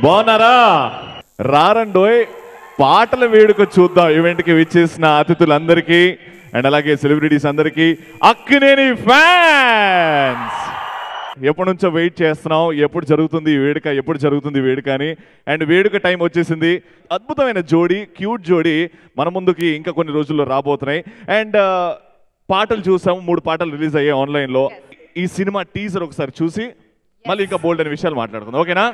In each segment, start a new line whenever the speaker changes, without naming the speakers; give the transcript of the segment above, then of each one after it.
బాగున్నారా? రారండోయ్ పాటల వేడుక చూద్దాం. ఈవెంట్కి విచ్చేసిన అతిథులందరికీ అండ్ అలాగే సెలబ్రిటీస్ అందరికీ అక్కినేని ఫ్యాన్స్ ఎప్పటి నుంచో వెయిట్ చేస్తున్నాం. ఎప్పుడు జరుగుతుంది ఈ వేడుక, ఎప్పుడు జరుగుతుంది ఈ వేడుక అని. అండ్ వేడుక టైం వచ్చేసింది. అద్భుతమైన జోడీ, క్యూట్ జోడీ మన ముందుకి ఇంకా కొన్ని రోజుల్లో రాబోతున్నాయి. అండ్ పాటలు చూసాము, 3 పాటలు రిలీజ్ అయ్యాయి ఆన్లైన్లో. ఈ సినిమా టీజర్ ఒకసారి చూసి మళ్ళీ ఇంకా బోల్డ్ అనే విషయాలు మాట్లాడుకుందాం, ఓకేనా?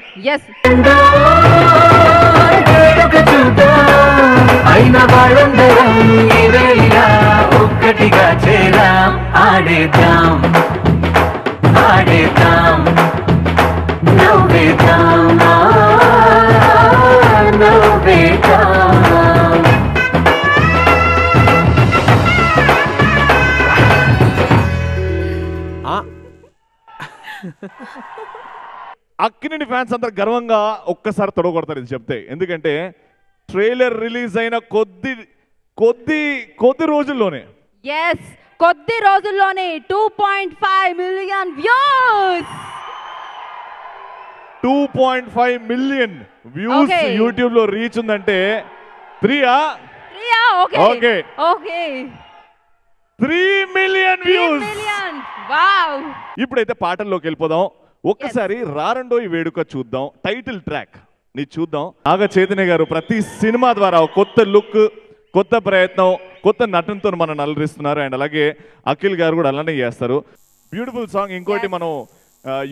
ఒక్కటిగా చేరాం, ఆడేద్దాం ఆడేద్దాం నవ్వేద్దాం నవ్వేద్దాం.
అక్కినేని ఫ్యాన్స్ అందరు గర్వంగా ఒక్కసారి తొడగొడతారు ఇది చెప్తే. ఎందుకంటే ట్రైలర్ రిలీజ్ అయిన కొద్ది రోజుల్లోనే
కొద్ది రోజుల్లోనే 2.5 million views
2.5 million views YouTube లో రీచ్ ఉందంటే 3 మిలియన్ వ్యూస్. ఇప్పుడైతే పాటల్లోకి వెళ్ళిపోదాం. ఒక్కసారి రారండో ఈ వేడుక చూద్దాం. టైటిల్ ట్రాక్ ని చూద్దాం. నాగ చైతన్య గారు ప్రతి సినిమా ద్వారా కొత్త లుక్, కొత్త ప్రయత్నం, కొత్త నటనతో మనం అలరిస్తున్నారు. అండ్ అలాగే అఖిల్ గారు కూడా అలానే చేస్తారు. Beautiful song. ఇంకోటి మనం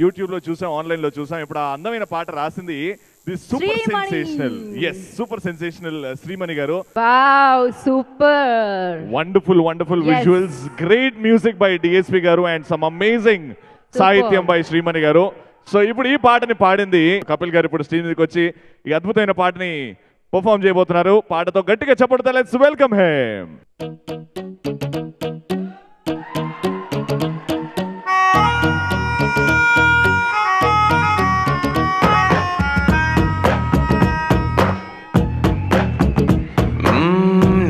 యూట్యూబ్ లో చూసాం, ఆన్లైన్ లో చూసాం. ఇప్పుడు ఆ అందమైన పాట రాసింది సూపర్ సెన్సేషనల్ శ్రీమణి గారు.
Super
wonderful visuals, great music by DSP గారు అండ్ సమ్ అమేజింగ్ సాహిత్యం బై శ్రీమణి గారు. సో ఇప్పుడు ఈ పాటని పాడింది కపిల్ గారు. ఇప్పుడు స్టేజ్ మీదకి వచ్చి ఈ అద్భుతమైన పాటని పర్ఫార్మ్ చేయబోతున్నారు. పాటతో గట్టిగా చప్పట్లతో లెట్స్ వెల్కమ్ హిమ్.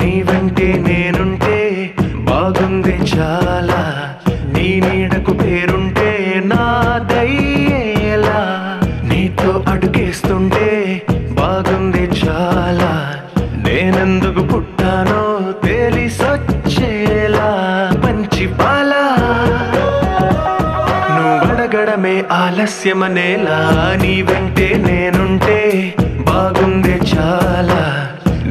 నీవంటే నేనుంటే బాగుంది చాలా, నీ నీడకు పేరుంటే నాదయ్యేలా, నీతో అడుగేస్తుంటే బాగుంది చాలా, నేనెందుకు పుట్టానో తెలిసొచ్చేలా, మంచి పాలా నువ్వడగడమే ఆలస్యమనేలా, నీ వెంటే నేనుంటే బాగుంది చాలా,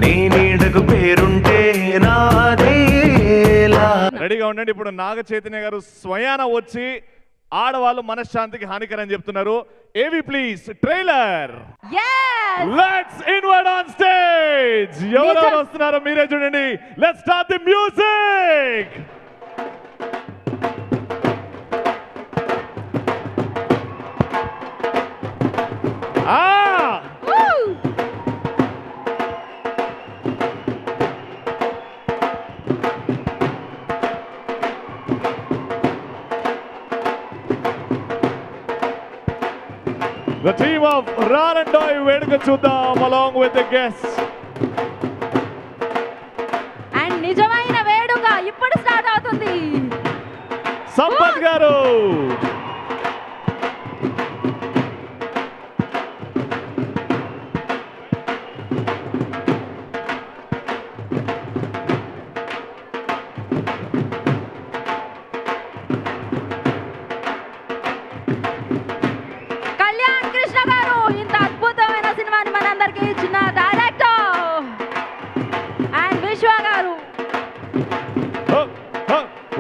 నీ నీడకు పేరుంటే నాదేలా.
రెడీగా ఉండండి. ఇప్పుడు నాగ చైతన్య గారు స్వయాన వచ్చి ఆడవాళ్ళు మనశ్శాంతికి హానికరని చెప్తున్నారు. ఏవి please trailer. Let's invite on stage. ఎవరెవరు వస్తున్నారో మీరే చూడండి. Let's start the music. The team of Rarandoy వేడుక చూద్దాం along with the guests.
And నిజమైన వేడుక ఇప్పుడు స్టార్ట్ అవుతుంది.
సంపత్ గారు,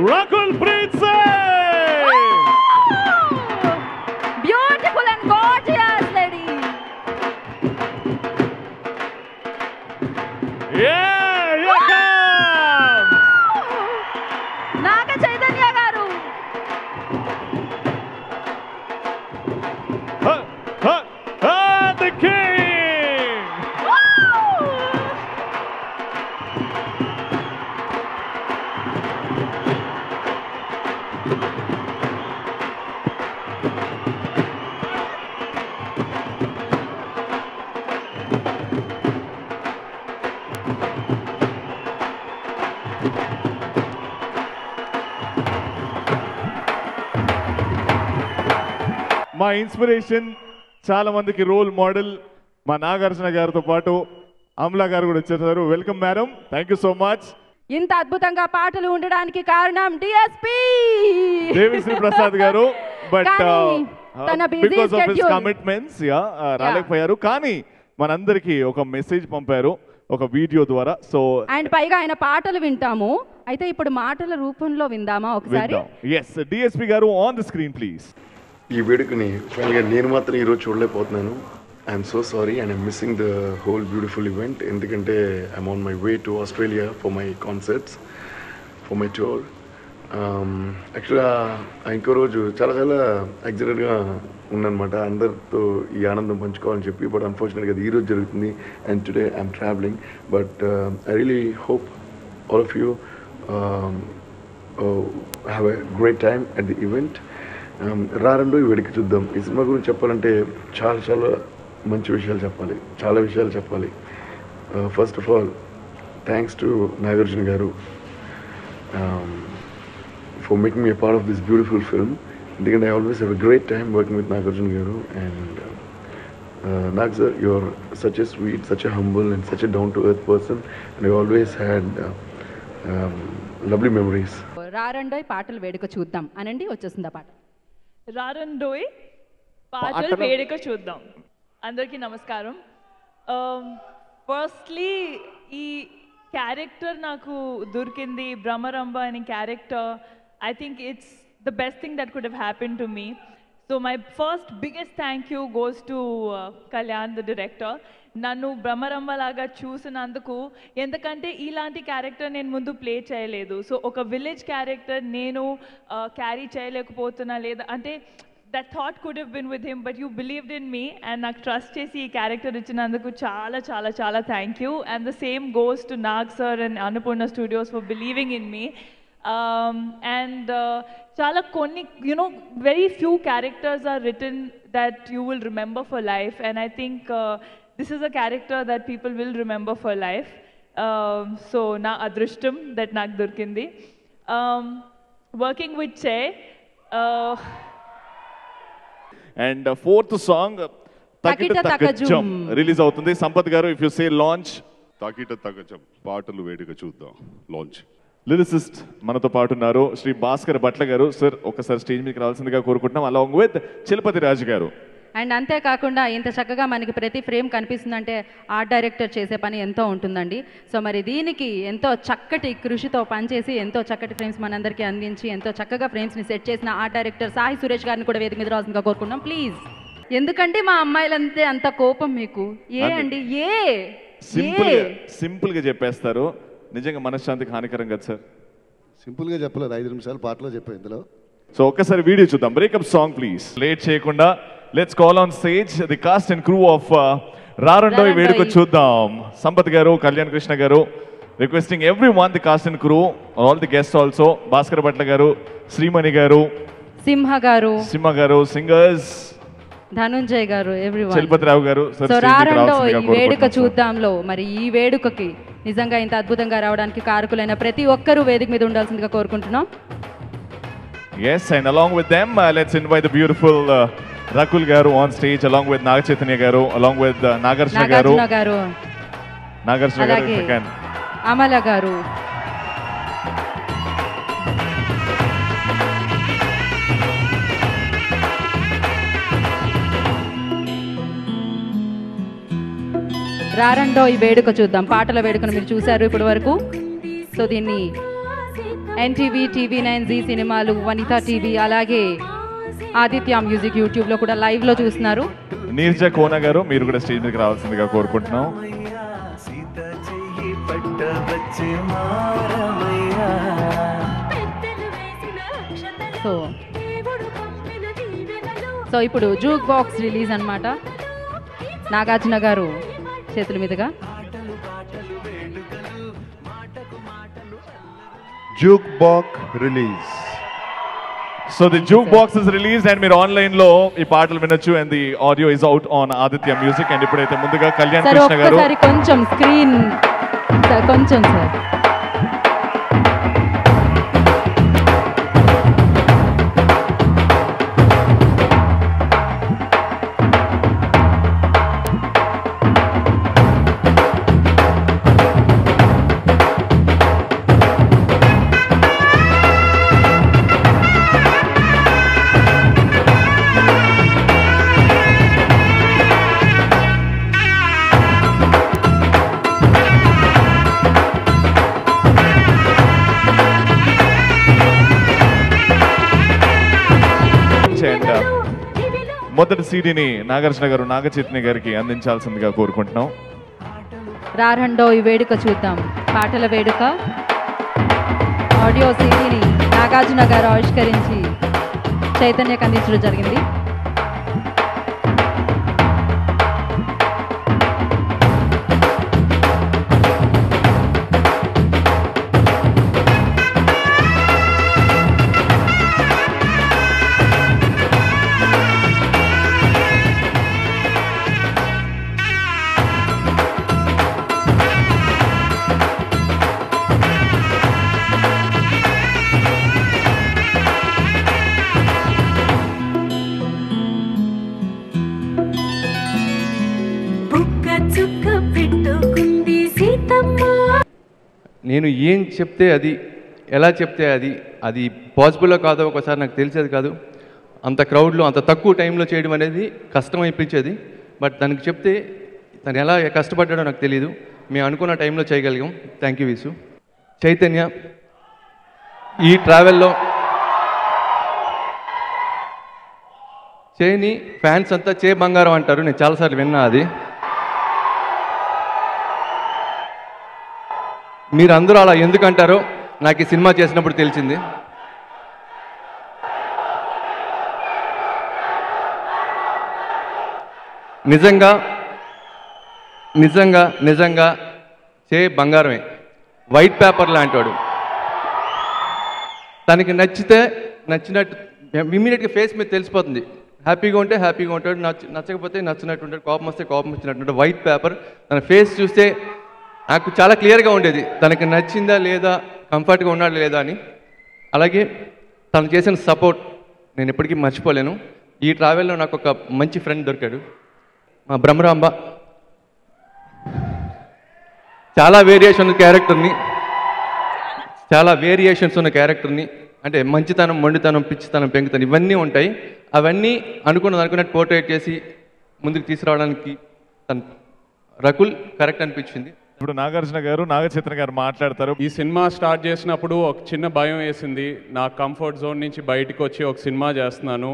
Rakul Preet Singh.
Beautiful and gorgeous lady.
Yeah, here comes
Naga Chaitanya garu.
The king. మా ఇన్స్పిరేషన్, చాలా మందికి రోల్ మోడల్, మా నాగార్జున గారితో పాటు అమలా గారు కూడా వచ్చేసారు. Welcome madam, thank you so much.
ఇంత అద్భుతంగా పాటలు ఉండడానికి కారణం డిఎస్పి
దేవిశ్రీ ప్రసాద్ గారు. బట్
తన
బికాస్ ఆఫ్ హిస్ కమిట్మెంట్స్ రాలేకపోయారు. కానీ మనందరికీ ఒక మెసేజ్ పంపారు ఒక వీడియో ద్వారా. సో
అండ్ పైగా ఆయన పాటలు వింటాము. అయితే ఇప్పుడు మాటల రూపంలో విందామా ఒకసారి?
ఎస్, డిఎస్పి గారు ఆన్ ది స్క్రీన్ ప్లీజ్.
ఈ వేడుకని ఫైనల్గా నేను మాత్రం ఈరోజు చూడలేకపోతున్నాను. I'm so sorry and I'm missing the whole beautiful event. ఎందుకంటే I'm on my way to Australia for my concerts, for my tour. యాక్చువల్గా ఇంకో రోజు చాలా చాలా ఎగ్జైటెడ్గా ఉందన్నమాట అందరితో ఈ ఆనందం పంచుకోవాలని చెప్పి. బట్ అన్ఫార్చునేట్గా అది ఈరోజు జరుగుతుంది and today I'm travelling. But I really hope all of you have a great time at the event. రారండో ఈ వేడుక చూద్దాం. ఈ సినిమా గురించి చెప్పాలంటే చాలా చాలా మంచి విషయాలు చెప్పాలి, చాలా విషయాలు చెప్పాలి. First of all thanks to Nagarjuna గారు for making me a part of this beautiful film. Because I always have a great time working with Nagarjuna Garu. And Nag sir, you're such a sweet, such a humble and such a down-to-earth person. And I always had lovely memories.
రారండోయ్ పాటలు వేడుక చూద్దాం అనండి, వచ్చేసింది ఆ పాట.
రారండోయ్ పాటలు వేడుక చూద్దాం. అందరికీ నమస్కారం. ఫస్ట్లీ ఈ క్యారెక్టర్ నాకు దొరికింది, భ్రమరంబ అనే character. I think it's the best thing that could have happened to me. So my first biggest thank you goes to Kalyan, the director. నన్ను భ్రమరంబ లాగా చూసినందుకు. ఎందుకంటే ఇలాంటి క్యారెక్టర్ నేను ముందు ప్లే చేయలేదు. సో ఒక విలేజ్ క్యారెక్టర్ నేను క్యారీ చేయలేకపోతున్నా లేదా అంటే that thought could have been with him, but you believed in me and నాకు ట్రస్ట్ చేసి ఈ క్యారెక్టర్ ఇచ్చినందుకు చాలా చాలా చాలా thank you. And the same goes to Nag sir and Annapurna Studios for believing in me. And chala konni, you know, very few characters are written that you will remember for life, and I think this is a character that people will remember for life. So na adrishtam that nak dorkindi. Working with Che,
and fourth song Takita Takajum release avutundi. Sampath garu, if you say launch.
Takita Takajum పాటలు వేడుక చూద్దాం launch.
Lyricist మనతో పాటు ఉన్నారు శ్రీ భాస్కర్ భట్ల గారు. Sir ఒకసారి stage మీదకి రావాల్సిందిగా కోరుకుంటున్నాం, అలాంగ్ విత్ చలపతి రాజు గారు.
అండ్ అంతేకాకుండా ఇంత చక్కగా మనకి ప్రతి ఫ్రేమ్ కనిపిస్తుందంటే ఆర్ట్ డైరెక్టర్ చేసే పని ఎంతో ఉంటుందండి. సో మరి దీనికి ఎంతో చక్కటి కృషితో పనిచేసి ఎంతో చక్కటి ఫ్రేమ్స్ మనందరికీ అందించి ఎంతో చక్కగా ఫ్రేమ్స్ని సెట్ చేసిన ఆర్ట్ డైరెక్టర్ సాయి సురేష్ గారిని కూడా వేదిక మీద రావాల్సిందిగా కోరుకుంటున్నాం ప్లీజ్. ఎందుకంటే మా అమ్మాయిలంతే అంత కోపం మీకు అండి
సింపుల్ గా చెప్పేస్తారు. నిజంగా మనశ్శాంతికి హానికరం కదా సార్?
సింపుల్గా చెప్పలేదు, 5 నిమిషాలు పాటలో చెప్పాను ఇందులో.
సో ఒక్కసారి వీడియో చూద్దాం. Breakup song please. లేట్ చేయకుండా let's call on stage the cast and crew of Rarandoi Veduka Chudham. Sampath గారు, కళ్యాణ్ కృష్ణ గారు, requesting everyone the cast and crew, all the guest also, Bhaskar Bhatla గారు, శ్రీమణి గారు, సింహ గారు, సింగర్స్
ధనుంజయ్ గారు, ఎవ్రీవన్,
చలపతిరావు గారు.
సో రారండోయ్ వేడుక చూద్దాంలో మరి ఈ వేడుకకి నిజంగా ఇంత అద్భుతంగా రావడానికి కారకులైన ప్రతి ఒక్కరూ వేదిక మీద ఉండాల్సిందిగా కోరుకుంటున్నాం.
Yes, and along with them, let's invite the beautiful Rakul garu on stage, along with Naga Chaitanya garu, along with Nagarjuna garu, if you can.
Amala garu. రారండో ఈ వేడుక చూద్దాం. పాటల వేడుకను మీరు చూశారు ఇప్పటి వరకు. సో దీన్ని ఎన్టీవీ, TV9, జీ సినిమాలు, వనితా టీవీ, అలాగే ఆదిత్య మ్యూజిక్ యూట్యూబ్లో కూడా లైవ్లో చూస్తున్నారు.
నీర్జా కోన గారు, మీరు కూడా స్టేజ్ మీదకి రావాల్సిందిగా కోరుకుంటున్నాం.
సో ఇప్పుడు జూక్ బాక్స్ రిలీజ్ అన్నమాట. నాగార్జున గారు చేతుల మీదుగా
jukebox release.
So the jukebox is released and మీరు ఆన్లైన్ లో ఈ పాటలు వినొచ్చు and the audio is out on Aditya music. And ఇప్పుడైతే ముందుగా కళ్యాణ్ కృష్ణ గారు
కొంచెం స్క్రీన్ కొంచెం సార్.
మొదటి సీడీని నాగార్జున గారు నాగచైతన్య గారికి అందించాల్సిందిగా కోరుకుంటున్నాం.
రారండో ఈ వేడుక చూద్దాం పాటల వేడుక ఆడియో సీడీని నాగార్జున గారు ఆవిష్కరించి చైతన్యకు అందించడం జరిగింది.
నేను ఏం చెప్తే అది ఎలా చెప్తే అది పాసిబుల్లో కాదో ఒకసారి నాకు తెలిసేది కాదు. అంత క్రౌడ్లో అంత తక్కువ టైంలో చేయడం అనేది కష్టం అనిపించేది. బట్ తనకి చెప్తే తను ఎలా కష్టపడ్డాడో నాకు తెలియదు. మేము అనుకున్న టైంలో చేయగలిగాం. థ్యాంక్ యూ విసు. చైతన్య ఈ ట్రావెల్లో చేయని ఫ్యాన్స్ అంతా చే బంగారం అంటారు. నేను చాలాసార్లు విన్నా అది. మీరు అందరూ అలా ఎందుకు అంటారో నాకు ఈ సినిమా చేసినప్పుడు తెలిసింది. నిజంగా నిజంగా నిజంగా చే బంగారమే. వైట్ పేపర్ లాంటివాడు. తనకి నచ్చినట్టు ఇమ్మీడియట్గా ఫేస్ మీద తెలిసిపోతుంది. హ్యాపీగా ఉంటే హ్యాపీగా ఉంటాడు, నచ్చకపోతే నచ్చినట్టు ఉంటాడు, కోపం వస్తే కోపం వచ్చినట్టు ఉంటాడు. White paper. తన ఫేస్ చూస్తే నాకు చాలా క్లియర్గా ఉండేది తనకి నచ్చిందా లేదా, కంఫర్ట్గా ఉన్నాడా లేదా అని. అలాగే తను చేసిన సపోర్ట్ నేను ఎప్పటికీ మర్చిపోలేను. ఈ ట్రావెల్లో నాకు ఒక మంచి ఫ్రెండ్ దొరికాడు, మా బ్రహ్మరాంబ. చాలా వేరియేషన్స్ ఉన్న క్యారెక్టర్ని అంటే మంచితనం, మొండితనం, పిచ్చితనం, పెంకుతనం ఇవన్నీ ఉంటాయి. అవన్నీ అనుకున్నట్టు పోర్ట్రేట్ చేసి ముందుకు తీసుకురావడానికి తను రకుల్ కరెక్ట్ అనిపించింది.
ఇప్పుడు నాగార్జున గారు నాగచైతన్య గారు మాట్లాడతారు.
ఈ సినిమా స్టార్ట్ చేసినప్పుడు ఒక చిన్న భయం వేసింది. నా కంఫర్ట్ జోన్ నుంచి బయటకు వచ్చి ఒక సినిమా చేస్తున్నాను,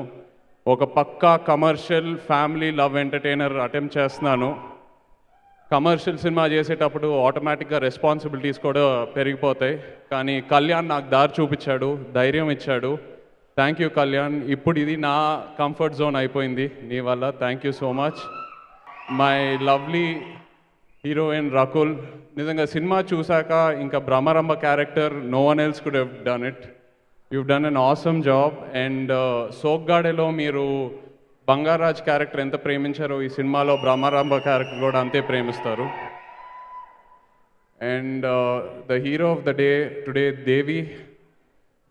ఒక పక్కా commercial family love entertainer attempt చేస్తున్నాను. కమర్షియల్ సినిమా చేసేటప్పుడు ఆటోమేటిక్గా రెస్పాన్సిబిలిటీస్ కూడా పెరిగిపోతాయి. కానీ కళ్యాణ్ నాకు దారి చూపించాడు, ధైర్యం ఇచ్చాడు. Thank you Kalyan. ఇప్పుడు ఇది నా కంఫర్ట్ జోన్ అయిపోయింది నీ వల్ల. Thank you so much. My lovely heroine Rakul. నిజంగా సినిమా చూసాక ఇంకా Bhramaramba character no one else could have done it. you've done an awesome job. And సోగ్గాడేలో మీరు బంగారాజ్ క్యారెక్టర్ ఎంత ప్రేమించారో ఈ సినిమాలో భ్రమరంబ క్యారెక్టర్ కూడా అంతే ప్రేమిస్తారు. And the hero of the day today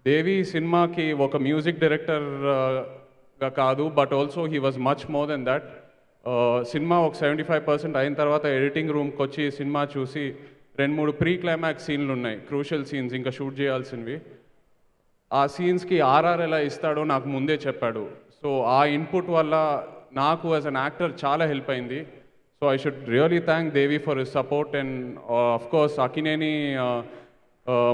Devi సినిమాకి ఒక మ్యూజిక్ డైరెక్టర్గా కాదు, but also he was much more than that. Cinema ఒక 75% అయిన తర్వాత ఎడిటింగ్ రూమ్కి వచ్చి సినిమా చూసి 2-3 ప్రీ క్లైమాక్స్ సీన్లు ఉన్నాయి, క్రూషియల్ సీన్స్ ఇంకా షూట్ చేయాల్సినవి. ఆ సీన్స్కి ఆర్ఆర్ ఎలా ఇస్తాడో నాకు ముందే చెప్పాడు. సో ఆ ఇన్పుట్ వల్ల నాకు యాజ్ అన్ యాక్టర్ చాలా హెల్ప్ అయింది. So I should really thank Devi for his support. And of course Akkineni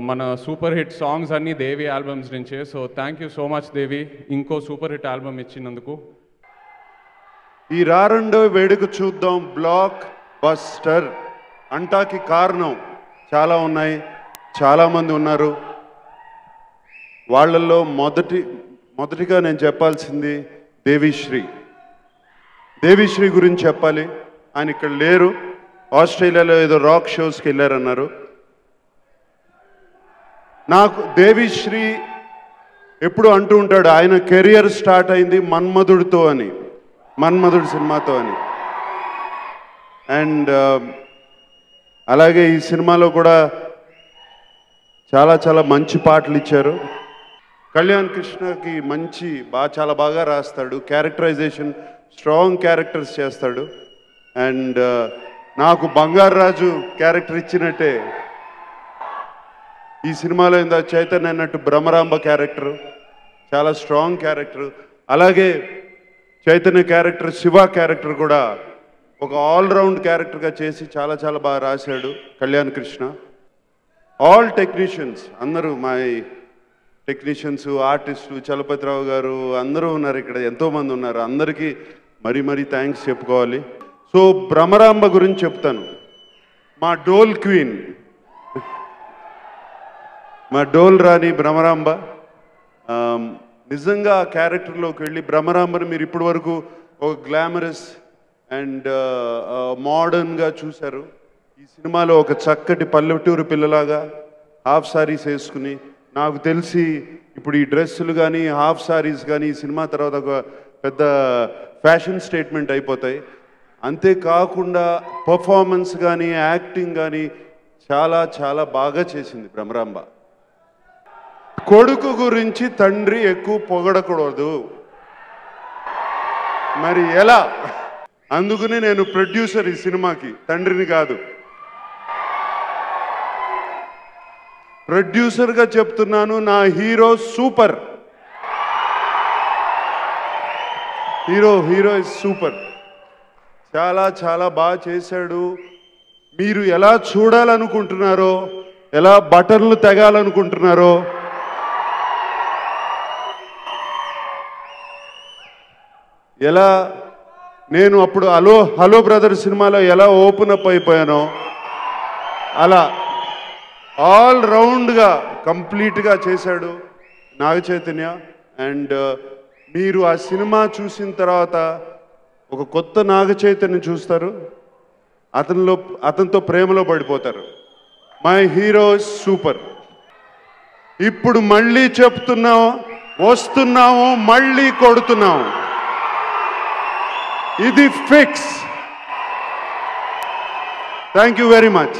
మన సూపర్ హిట్ సాంగ్స్ అన్నీ దేవి ఆల్బమ్స్ నుంచే. So thank you so much Devi, ఇంకో సూపర్ హిట్ ఆల్బమ్ ఇచ్చినందుకు.
ఈ రారండో వేడుక చూద్దాం బ్లాక్ బస్టర్ అంటాకి కారణం చాలా ఉన్నాయి, చాలామంది ఉన్నారు. వాళ్ళల్లో మొదటిగా నేను చెప్పాల్సింది దేవిశ్రీ గురించి చెప్పాలి. ఆయన ఇక్కడ లేరు, ఆస్ట్రేలియాలో ఏదో రాక్ షోస్కి వెళ్ళారన్నారు. నాకు దేవిశ్రీ ఎప్పుడు అంటూ ఉంటాడు ఆయన కెరియర్ స్టార్ట్ అయింది మన్మధుడు సినిమాతో అని. అండ్ అలాగే ఈ సినిమాలో కూడా చాలా మంచి పాటలు ఇచ్చారు. కళ్యాణ్ కృష్ణకి చాలా బాగా రాస్తాడు, క్యారెక్టరైజేషన్ స్ట్రాంగ్ క్యారెక్టర్స్ చేస్తాడు. అండ్ నాకు బంగారాజు క్యారెక్టర్ ఇచ్చినట్టే ఈ సినిమాలో ఇందా చైతన్య అన్నట్టు భ్రమరాంబ క్యారెక్టరు చాలా స్ట్రాంగ్ క్యారెక్టర్. అలాగే చైతన్య క్యారెక్టర్ శివ క్యారెక్టర్ కూడా ఒక ఆల్రౌండ్ క్యారెక్టర్గా చేసి చాలా బాగా రాశాడు కళ్యాణ్ కృష్ణ. ఆల్ టెక్నీషియన్స్ అందరూ టెక్నీషియన్స్, ఆర్టిస్టులు, చలపతిరావు గారు అందరూ ఉన్నారు ఇక్కడ, ఎంతోమంది ఉన్నారు. అందరికీ మరీ థ్యాంక్స్ చెప్పుకోవాలి. సో భ్రమరాంబ గురించి చెప్తాను. మా డోల్ క్వీన్, మా డోల్ రాణి భ్రమరాంబ. నిజంగా ఆ క్యారెక్టర్లోకి వెళ్ళి భ్రమరాంబని మీరు ఇప్పటి వరకు ఒక గ్లామరస్ అండ్ మోడర్న్గా చూశారు. ఈ సినిమాలో ఒక చక్కటి పల్లెటూరు పిల్లలాగా హాఫ్ సారీస్ వేసుకుని, నాకు తెలిసి ఇప్పుడు ఈ డ్రెస్సులు కానీ హాఫ్ సారీస్ కానీ ఈ సినిమా తర్వాత ఒక పెద్ద ఫ్యాషన్ స్టేట్మెంట్ అయిపోతాయి. అంతేకాకుండా పర్ఫార్మెన్స్ కానీ యాక్టింగ్ కానీ చాలా బాగా చేసింది భ్రమరాంబ. కొడుకు గురించి తండ్రి ఎక్కువ పొగడకూడదు, మరి ఎలా? అందుకని నేను ప్రొడ్యూసర్ ఈ సినిమాకి, తండ్రిని కాదు. ప్రొడ్యూసర్గా చెప్తున్నాను, నా hero super. Hero is super. చాలా బాగా చేశాడు. మీరు ఎలా చూడాలనుకుంటున్నారో, ఎలా బటన్లు తెగాలనుకుంటున్నారో, ఎలా నేను అప్పుడు హలో బ్రదర్ సినిమాలో ఎలా ఓపెన్ అప్ అయిపోయానో అలా ఆల్ రౌండ్గా కంప్లీట్గా చేశాడు నాగ చైతన్య. అండ్ మీరు ఆ సినిమా చూసిన తర్వాత ఒక కొత్త నాగ చైతన్యం చూస్తారు, అతనితో ప్రేమలో పడిపోతారు. My hero super. ఇప్పుడు మళ్ళీ చెప్తున్నాము, వస్తున్నాము, మళ్ళీ కొడుతున్నాము. ఇది fix. Thank you very much.